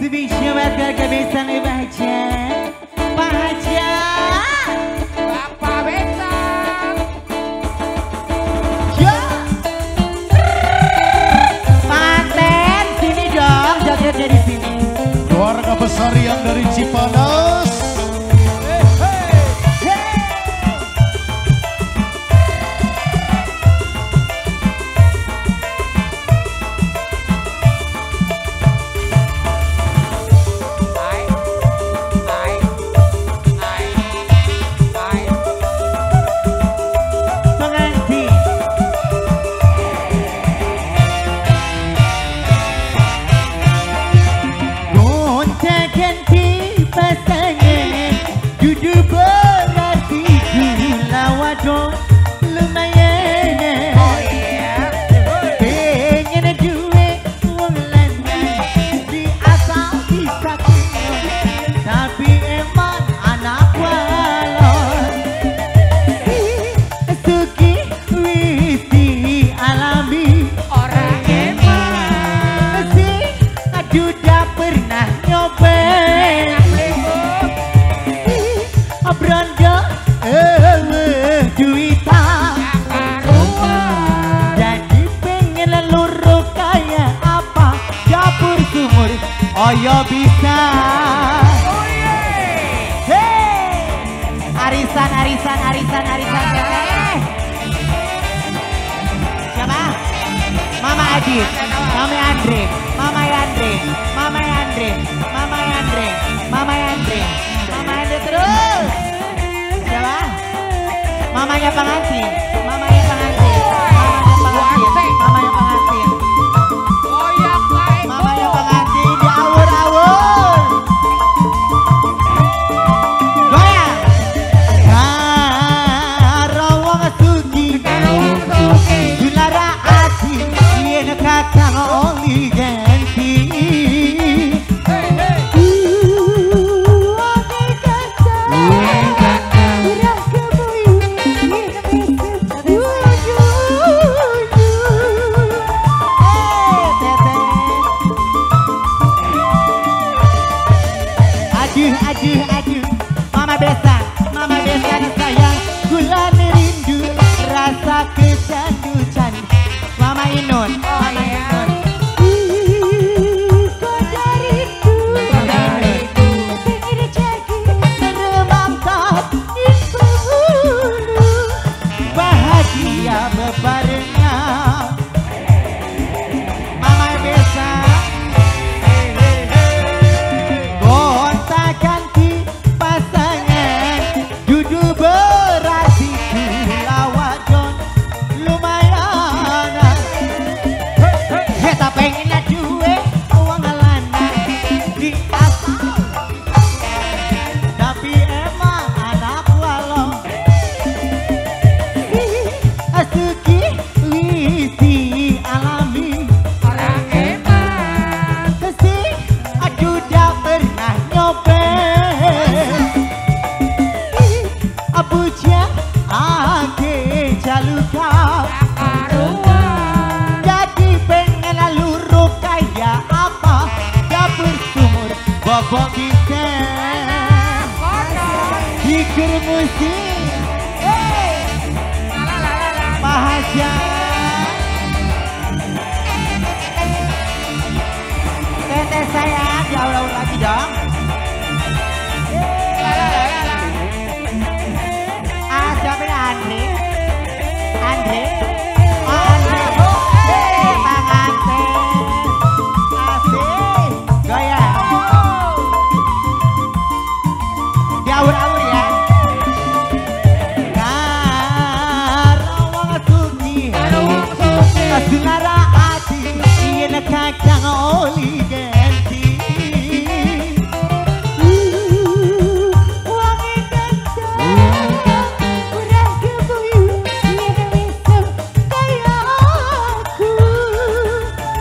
Spesial buat keluarga Besan Bahagia. Bahagia Bapak Besan. Ya Manten, sini dong, jogetnya di sini. Keluarga besar yang dari Cipanas. Lumayan, oh iya, pengen duit uang lanang di asal bisa tapi emang anak walon suki wisi alami Orang emang si sudah pernah nyobain Brondo duita jadi pengen leluru kayak apa dapur sumur oyo bisa. Hey arisan siapa? Mama Adit, Mama Yandri, Mama Yandri, Mama Yandri, Mama Yandri, Mama Yandri, Mama Yandri terus siapa? Mamanya pengantin, mamanya pengantin, mamanya pengantin, mamanya pengantin di awur-awur. Goyang. Karo wong sugi, dulara ati, yen kakang oli ganti. Aduh, Mama Besan sayang, gula rindu, rasa kecanduan. Mama Inun, Mama Inun. Bahagia bebarengan, Mama Besan. Gonta-ganti pasangan, duduk berarti lawat John lumayan. Kita pengen duit uang lanang di asal, tapi emang anak walau suki wisi alami. Orang emang Kesih sudah pernah nyobain Abuja ake jaluka jadi pengen luru kayak apa dapur sumur bobok kita hikir musik Bahagia teteh sayang jauh lagi dong. Siapa ini Andre? Andre? Oh Andre, pengantin asik, goyang diawur-awur ya. Karo wong sugi, dulara ati, yen kakang oli ganti.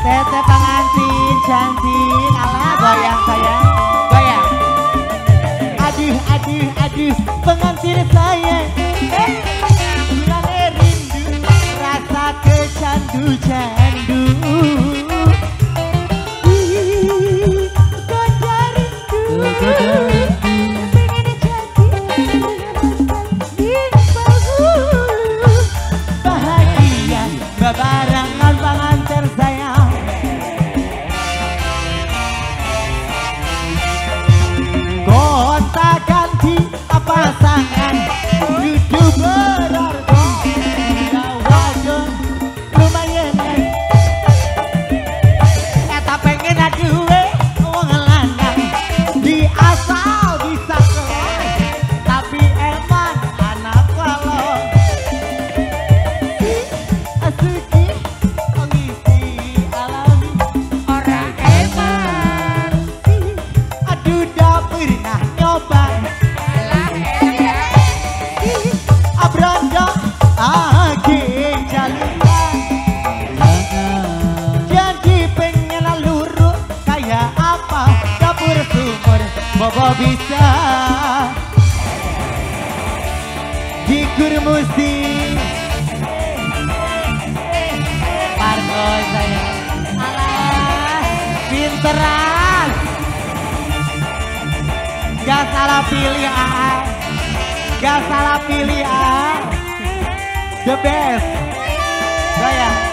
Teteh pengantin cantik, alah goyang sayang, goyang. Aduh, pengantin sayang, bulan rindu, rasa kecandu-candu. Bobo bisa dikur musik Marco saya alah pinteran gak salah pilih gak salah pilih the best saya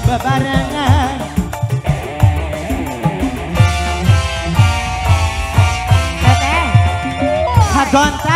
bebarengan Hagonta